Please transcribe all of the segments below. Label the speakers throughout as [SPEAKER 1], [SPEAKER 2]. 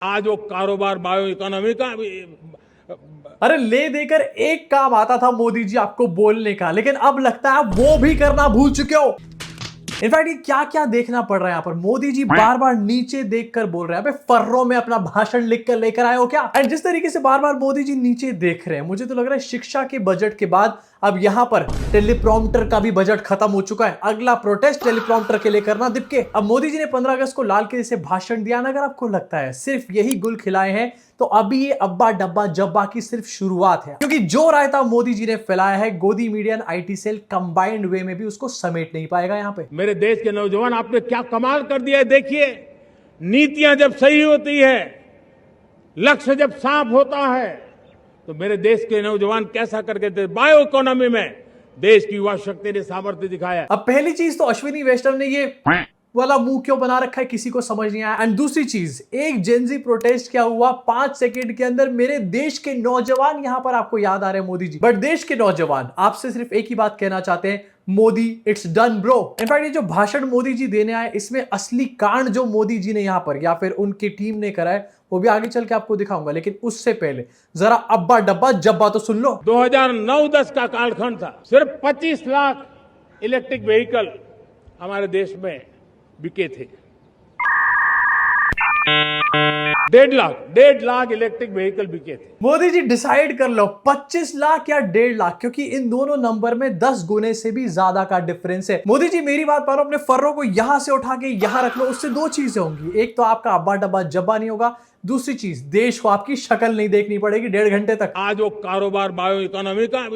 [SPEAKER 1] आज वो कारोबार बायो इकोनॉमी का
[SPEAKER 2] अरे ले देकर एक काम आता था मोदी जी आपको बोलने का, लेकिन अब लगता है वो भी करना भूल चुके हो। इनफैक्ट ये क्या क्या देखना पड़ रहा है यहाँ पर, मोदी जी बार बार नीचे देखकर बोल रहे हैं। अबे फर्रों में अपना भाषण लिख कर लेकर आए हो क्या? एंड जिस तरीके से बार बार मोदी जी नीचे देख रहे हैं, मुझे तो लग रहा है शिक्षा के बजट के बाद अब यहां पर टेलीप्रॉम्प्टर का भी बजट खत्म हो चुका है। अगला प्रोटेस्ट टेलीप्रॉम्प्टर के लिए करना दिपके। अब मोदी जी ने 15 अगस्त को लाल किले से भाषण दिया ना, अगर आपको लगता है सिर्फ यही गुल खिलाए हैं तो अभी ये अब्बा डब्बा जब्बा की सिर्फ शुरुआत है, क्योंकि जो रायता मोदी जी ने फैलाया है गोदी media and IT cell combined way में भी उसको समेट नहीं पाएगा। यहाँ पे
[SPEAKER 1] मेरे देश के नौजवान आपने क्या कमाल कर दिया है। देखिए, नीतियां जब सही होती है, लक्ष्य जब साफ होता है, तो मेरे देश के नौजवान कैसा करके बायो इकोनॉमी में देश की युवा शक्ति ने सामर्थ्य दिखाया।
[SPEAKER 2] अब पहली चीज तो अश्विनी वैष्णव ने ये वाला मुंह क्यों बना रखा है, किसी को समझ नहीं आया। एंड दूसरी चीज, एक जेनजी प्रोटेस्ट क्या हुआ 5 सेकंड के अंदर मेरे देश के नौजवान यहां पर आपको याद आ रहे हैं मोदी जी। बट देश के नौजवान आपसे सिर्फ एक ही बात कहना चाहते हैं, Modi it's done bro. In fact ये जो भाषण मोदी जी देने आए, इसमें असली कांड जो मोदी जी ने यहां पर या फिर उनकी टीम ने करा है वो भी आगे चल के आपको दिखाऊंगा, लेकिन उससे पहले जरा अब्बा डब्बा जब्बा तो सुन लो।
[SPEAKER 1] 2009-10 का कालखंड था, सिर्फ 25 लाख इलेक्ट्रिक व्हीकल हमारे देश में बिके थे। 1.5 लाख इलेक्ट्रिक व्हीकल बिके थे।
[SPEAKER 2] मोदी जी डिसाइड कर लो 25 लाख या 1.5 लाख, क्योंकि इन दोनों नंबर में 10 गुने से भी ज्यादा का डिफरेंस है। मोदी जी मेरी बात मानो, अपने फर्रों को यहां से उठा के यहां रख लो, उससे दो चीजें होंगी। एक तो आपका अब्बा डब्बा जब्बा नहीं होगा, दूसरी चीज देश को आपकी शक्ल नहीं देखनी पड़ेगी 1.5 घंटे तक।
[SPEAKER 1] आज वो कारोबार बायो इकोनॉमी का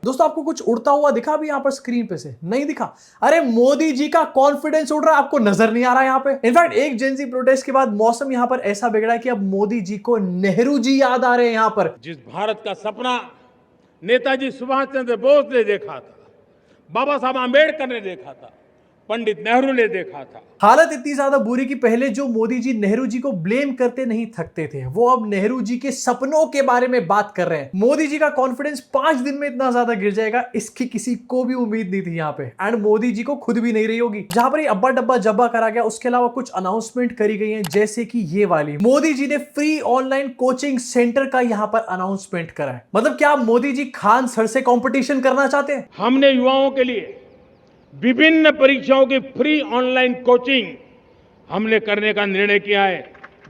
[SPEAKER 2] दोस्तों आपको कुछ उड़ता हुआ दिखा भी यहां पर स्क्रीन पे से? नहीं दिखा। अरे मोदी जी का कॉन्फिडेंस उड़ रहा है, आपको नजर नहीं आ रहा यहां पे। इनफैक्ट एक जेनजी प्रोटेस्ट के बाद मौसम यहां पर ऐसा बिगड़ा है कि अब मोदी जी को नेहरू जी याद आ रहे हैं यहां पर।
[SPEAKER 1] जिस भारत का सपना नेताजी सुभाष चंद्र बोस ने देखा था, बाबा साहब आंबेडकर ने देखा था, पंडित नेहरू ने देखा था।
[SPEAKER 2] हालत इतनी ज्यादा बुरी कि पहले जो मोदी जी नेहरू जी को ब्लेम करते नहीं थकते थे, वो अब नेहरू जी के सपनों के बारे में बात कर रहे हैं। मोदी जी का कॉन्फिडेंस 5 दिन में इतना ज्यादा गिर जाएगा, इसकी किसी को भी उम्मीद नहीं थी यहाँ पे। एंड मोदी जी को खुद भी नहीं रही होगी। जहां पर ये अब्बा डब्बा जब्बा करा गया, उसके अलावा कुछ अनाउंसमेंट करी गई है, जैसे कि ये वाली। मोदी जी ने फ्री ऑनलाइन कोचिंग सेंटर का यहाँ पर अनाउंसमेंट करा है। मतलब क्या मोदी जी खान सर से कॉम्पिटिशन करना चाहते हैं?
[SPEAKER 1] हमने युवाओं के लिए विभिन्न परीक्षाओं की फ्री ऑनलाइन कोचिंग हमने करने का निर्णय किया है।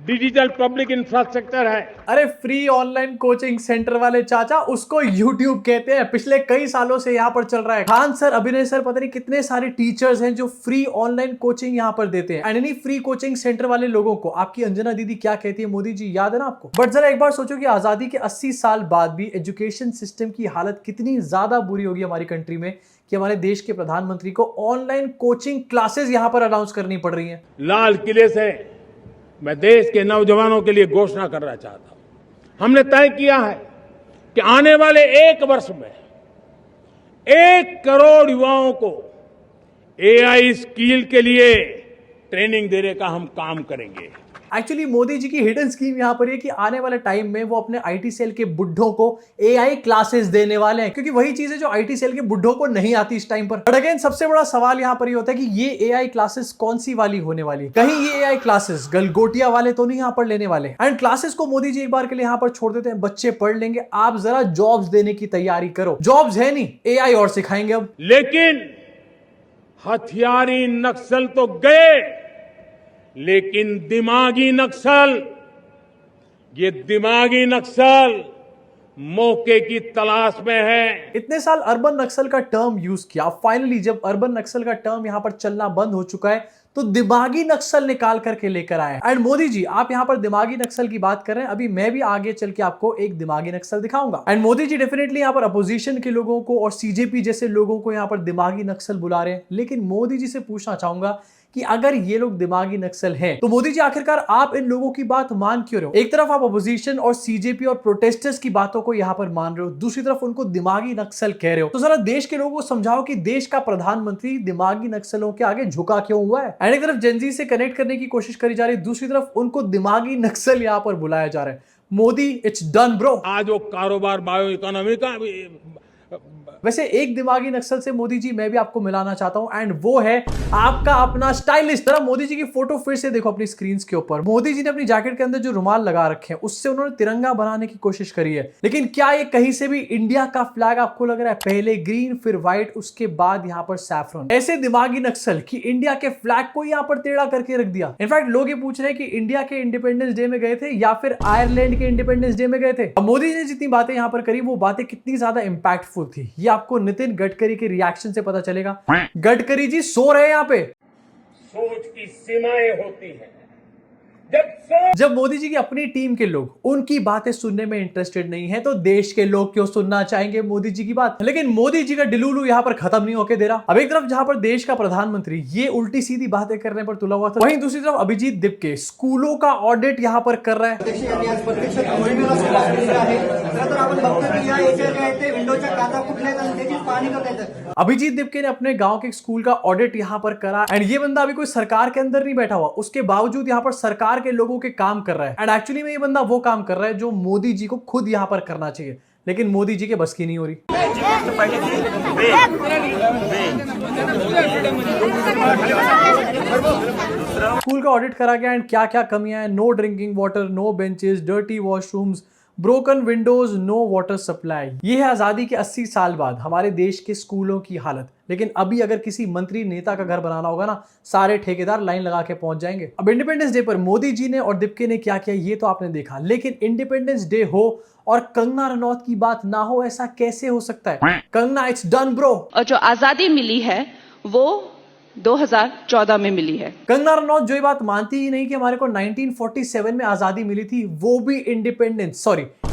[SPEAKER 1] डिजिटल पब्लिक इंफ्रास्ट्रक्चर है।
[SPEAKER 2] अरे फ्री ऑनलाइन कोचिंग सेंटर वाले चाचा, उसको यूट्यूब कहते हैं। पिछले कई सालों से यहाँ पर चल रहा है। खान सर, अभिनय सर, पता नहीं कितने सारे टीचर्स हैं जो फ्री ऑनलाइन कोचिंग यहाँ पर देते हैं। एंड इन्हीं फ्री कोचिंग सेंटर वाले लोगों को आपकी अंजना दीदी क्या कहती है, मोदी जी याद है ना आपको? बट जरा एक बार सोचो कि आजादी के 80 साल बाद भी एजुकेशन सिस्टम की हालत कितनी ज्यादा बुरी होगी हमारी कंट्री में कि हमारे देश के प्रधानमंत्री को ऑनलाइन कोचिंग क्लासेस यहां पर अनाउंस करनी पड़ रही हैं।
[SPEAKER 1] लाल किले से मैं देश के नौजवानों के लिए घोषणा करना चाहता हूं। हमने तय किया है कि आने वाले 1 वर्ष में 1 करोड़ युवाओं को एआई स्किल के लिए ट्रेनिंग देने का हम काम करेंगे।
[SPEAKER 2] एक्चुअली मोदी जी की हिडन स्कीम यहां पर है कि आने वाले टाइम में वो अपने आईटी सेल के बुड्ढों को एआई क्लासेस देने वाले हैं, क्योंकि वही चीज है जो आईटी सेल के बुड्ढों को नहीं आती इस टाइम पर। बट अगेन सबसे बड़ा सवाल यहां पर ये होता है कि ये एआई क्लासेस कौन सी वाली होने वाली है? कहीं ये एआई क्लासेस गलगोटिया वाले तो नहीं यहां पर लेने वाले? एंड क्लासेस को मोदी जी एक बार के लिए यहां पर छोड़ देते हैं, बच्चे पढ़ लेंगे, आप जरा जॉब्स देने की तैयारी करो। जॉब्स है नहीं, एआई और सिखाएंगे अब।
[SPEAKER 1] लेकिन हथियारी नक्सल तो गए, लेकिन दिमागी नक्सल, ये दिमागी नक्सल मौके की तलाश में है।
[SPEAKER 2] इतने साल अर्बन नक्सल का टर्म यूज किया, फाइनली जब अर्बन नक्सल का टर्म यहां पर चलना बंद हो चुका है तो दिमागी नक्सल निकाल करके लेकर आए। एंड मोदी जी आप यहां पर दिमागी नक्सल की बात कर रहे हैं, अभी मैं भी आगे चल के आपको एक दिमागी नक्सल दिखाऊंगा। एंड मोदी जी डेफिनेटली यहां पर अपोजिशन के लोगों को और सीजेपी जैसे लोगों को यहां पर दिमागी नक्सल बुला रहे हैं। लेकिन मोदी जी से पूछना चाहूंगा कि अगर ये लोग दिमागी नक्सल हैं तो मोदी जी आखिरकार आप इन लोगों की बात मान क्यों रहे हो? एक तरफ आप अपोजिशन और सीजेपी और प्रोटेस्टर्स की बातों को यहां पर मान रहे हो, दूसरी तरफ उनको दिमागी नक्सल कह रहे हो। तो जरा देश के लोगों को समझाओ कि देश का प्रधानमंत्री दिमागी नक्सलों के आगे झुका क्यों हुआ है। एंड एक तरफ जेनजी से कनेक्ट करने की कोशिश करी जा रही है, दूसरी तरफ उनको दिमागी नक्सल यहां पर बुलाया जा रहा है। Modi it's done bro.
[SPEAKER 1] आज वो कारोबार बायो इकोनॉमी का
[SPEAKER 2] वैसे एक दिमागी नक्सल से मोदी जी मैं भी आपको मिलाना चाहता हूं एंड वो है आपका अपना स्टाइलिस्ट। जरा मोदी जी की फोटो फिर से देखो अपनी स्क्रीन के ऊपर। मोदी जी ने अपनी जैकेट के अंदर जो रुमाल लगा रखे हैं उससे उन्होंने तिरंगा बनाने की कोशिश करी है, लेकिन क्या ये कहीं से भी इंडिया का फ्लैग आपको लग रहा है? पहले ग्रीन फिर व्हाइट उसके बाद यहाँ पर सैफरन। ऐसे दिमागी नक्सल कि इंडिया के फ्लैग को यहाँ पर टेढ़ा करके रख दिया। इनफैक्ट लोग ये पूछ रहे हैं कि इंडिया के इंडिपेंडेंस डे में गए थे या फिर आयरलैंड के इंडिपेंडेंस डे में गए थे। अब मोदी जी ने जितनी बातें यहाँ पर करी वो बातें कितनी ज्यादा इंपैक्टफुल थी ये आपको नितिन गडकरी के रिएक्शन से पता चलेगा। गडकरी जी सो रहे हैं यहाँ पे।
[SPEAKER 1] सोच की सीमाएं होती हैं।
[SPEAKER 2] जब मोदी जी की अपनी टीम के लोग उनकी बातें सुनने में इंटरेस्टेड नहीं है तो देश के लोग क्यों सुनना चाहेंगे मोदी जी की बात? लेकिन मोदी जी का डिलूलू यहाँ पर खत्म नहीं होके दे रहा। अब एक तरफ जहां पर देश का प्रधानमंत्री ये उल्टी सीधी बातें करने पर तुला हुआ था, वहीं दूसरी तरफ अभिजीत दीपके स्कूलों का ऑडिट यहाँ पर कर रहा है। अभिजीत दीपके ने अपने गांव के स्कूल का ऑडिट यहाँ पर करा एंड ये बंदा अभी कोई सरकार के अंदर नहीं बैठा हुआ, उसके बावजूद यहाँ पर सरकार के लोगों के काम कर रहा है। एंड एक्चुअली में ये बंदा वो काम कर रहा है जो मोदी जी को खुद यहाँ पर करना चाहिए, लेकिन मोदी जी के बस की नहीं हो रही। स्कूल का ऑडिट करा गया एंड क्या क्या कमियां हैं? No drinking water, no benches, dirty washrooms, broken windows, no water supply. ये है आजादी के 80 साल बाद हमारे देश के स्कूलों की हालत। लेकिन अभी अगर किसी मंत्री नेता का घर बनाना होगा ना, सारे ठेकेदार लाइन लगा के पहुंच जाएंगे। अब इंडिपेंडेंस डे पर मोदी जी ने और दीपके ने क्या किया ये तो आपने देखा, लेकिन इंडिपेंडेंस डे हो और कंगना रनौत की बात ना हो, ऐसा कैसे हो सकता है? Kangana, it's done bro.
[SPEAKER 3] और जो आजादी मिली है वो 2014 में मिली है।
[SPEAKER 2] कंगना रनौत जो ये बात मानती ही नहीं कि हमारे को 1947 में आजादी मिली थी, वो भी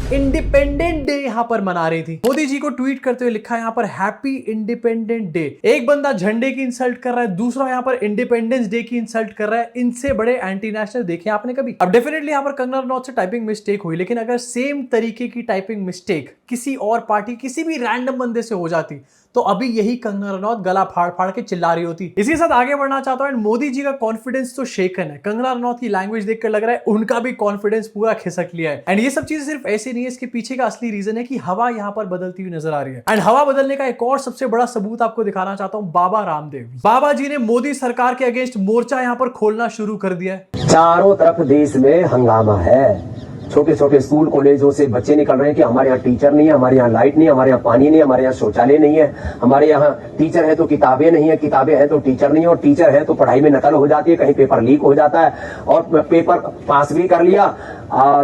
[SPEAKER 2] इंडिपेंडेंट डे यहाँ पर मना रही थी। मोदी जी को ट्वीट करते हुए लिखा है यहाँ पर हैप्पी इंडिपेंडेंट डे। एक बंदा झंडे की इंसल्ट कर रहा है, दूसरा यहाँ पर इंडिपेंडेंस डे की इंसल्ट कर रहा है। इनसे बड़े एंटी नेशनल देखे आपने कभी? अब डेफिनेटली यहाँ पर कंगना रनौत से टाइपिंग मिस्टेक हुई, लेकिन अगर सेम तरीके की टाइपिंग मिस्टेक किसी और पार्टी किसी भी रैंडम बंदे से हो जाती तो अभी यही कंगना रनौत गला फाड़ फाड़ के चिल्ला रही होती। इसी साथ आगे बढ़ना चाहता हूं। मोदी जी का कॉन्फिडेंस तो शेकन है, कंगना रनौत की लैंग्वेज देखकर लग रहा है उनका भी कॉन्फिडेंस पूरा खिसक लिया है। एंड ये सब चीजें सिर्फ ऐसे नहीं है, इसके पीछे का असली रीजन है कि हवा यहाँ पर बदलती हुई नजर आ रही है। एंड हवा बदलने का एक और सबसे बड़ा सबूत आपको दिखाना चाहता हूँ, बाबा रामदेव। बाबा जी ने मोदी सरकार के अगेंस्ट मोर्चा यहाँ पर खोलना शुरू कर दिया है।
[SPEAKER 4] चारों तरफ देश में हंगामा है। छोटे छोटे स्कूल कॉलेजों से बच्चे निकल रहे हैं कि हमारे यहाँ टीचर नहीं है, हमारे यहाँ लाइट नहीं, हमारे यहाँ पानी नहीं, हमारे यहाँ शौचालय नहीं है, हमारे यहाँ टीचर है तो किताबें नहीं है, किताबें हैं तो टीचर नहीं है, और टीचर है तो पढ़ाई में नकल हो जाती है, कहीं पेपर लीक हो जाता है, और पेपर पास भी कर लिया,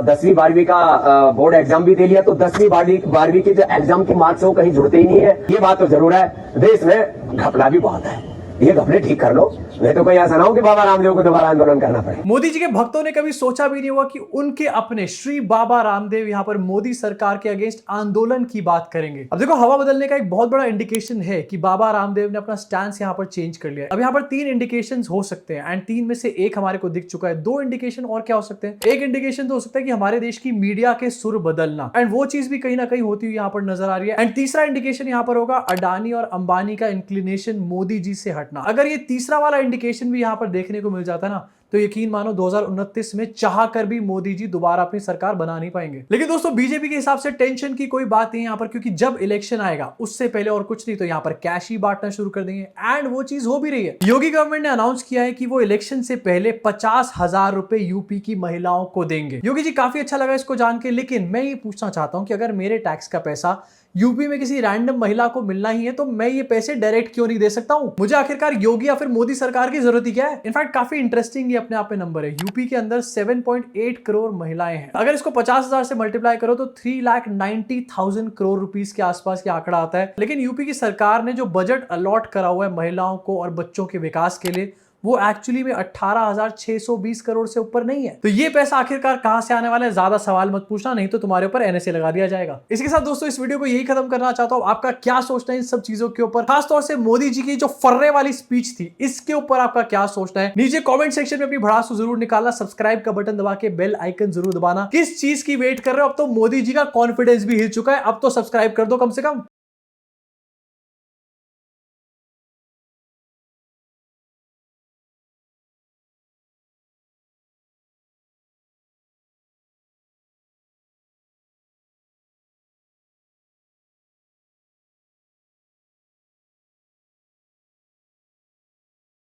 [SPEAKER 4] 10वीं 12वीं का बोर्ड एग्जाम भी दे लिया, तो 10वीं 12वीं के जो एग्जाम के मार्क्स है वो कहीं जुड़ते ही नहीं है। ये बात तो जरूर है, देश में घपला भी बहुत है, ये घपले ठीक कर लो, नहीं तो कोई ऐसा ना हो कि बाबा रामदेव को दोबारा आंदोलन करना पड़े।
[SPEAKER 2] मोदी जी के भक्तों ने कभी सोचा भी नहीं हुआ कि उनके अपने श्री बाबा रामदेव यहाँ पर मोदी सरकार के अगेंस्ट आंदोलन की बात करेंगे। अब देखो, हवा बदलने का एक बहुत बड़ा इंडिकेशन है कि बाबा रामदेव ने अपना स्टैंस यहाँ पर चेंज कर लिया है। अब यहाँ पर 3 इंडिकेशंस हो सकते हैं एंड 3 में से एक हमारे को दिख चुका है। 2 इंडिकेशन और क्या हो सकते हैं? एक इंडिकेशन तो हो सकता है कि हमारे देश की मीडिया के सुर बदलना, एंड वो चीज भी कहीं ना कहीं होती हुई यहाँ पर नजर आ रही है। एंड तीसरा इंडिकेशन यहाँ पर होगा अडानी और अंबानी का इंक्लिनेशन मोदी जी से हटना। अगर ये तीसरा वाला इंडिकेशन भी यहाँ पर देखने को मिल जाता है ना, तो यकीन मानो 2029 में चाह कर भी मोदी जी दोबारा अपनी सरकार बना नहीं पाएंगे। लेकिन दोस्तों, बीजेपी के हिसाब से टेंशन की कोई बात नहीं यहाँ पर, क्योंकि जब इलेक्शन आएगा उससे पहले और कुछ नहीं तो यहाँ पर कैश ही बांटना शुरू कर देंगे। एंड वो चीज हो भी रही है। योगी गवर्नमेंट ने अनाउंस किया है कि वो इलेक्शन से पहले 50,000 रुपए यूपी की महिलाओं को देंगे। योगी जी, काफी अच्छा लगा इसको जान के, लेकिन मैं ये पूछना चाहता हूं कि अगर मेरे टैक्स का पैसा यूपी में किसी रैंडम महिला को मिलना ही है तो मैं ये पैसे डायरेक्ट क्यों नहीं दे सकता हूं? मुझे आखिरकार योगी या फिर मोदी सरकार की जरूरत ही क्या है? इनफैक्ट काफी इंटरेस्टिंग ये अपने आप में नंबर है। यूपी के अंदर 7.8 करोड़ महिलाएं हैं। अगर इसको 50,000 से मल्टीप्लाई करो तो 3,90,000 करोड़ रुपीस के आसपास का आंकड़ा आता है। लेकिन यूपी की सरकार ने जो बजट अलॉट करा हुआ है महिलाओं को और बच्चों के विकास के लिए, वो एक्चुअली में 18,620 करोड़ से ऊपर नहीं है। तो ये पैसा आखिरकार कहां से आने वाला है? ज्यादा सवाल मत पूछना, नहीं तो तुम्हारे ऊपर एनएसए लगा दिया जाएगा। इसके साथ दोस्तों, इस वीडियो को यही खत्म करना चाहता हूं। आपका क्या सोचना है इन सब चीजों के ऊपर? खासतौर से मोदी जी की जो फर्रे वाली स्पीच थी, इसके ऊपर आपका क्या सोचना है? नीचे कॉमेंट सेक्शन में अपनी भड़ास जरूर निकालना। सब्सक्राइब का बटन दबा के बेल आइकन जरूर दबाना। किस चीज की वेट कर रहे हो? अब तो मोदी जी का कॉन्फिडेंस भी हिल चुका है, अब तो सब्सक्राइब कर दो कम से कम।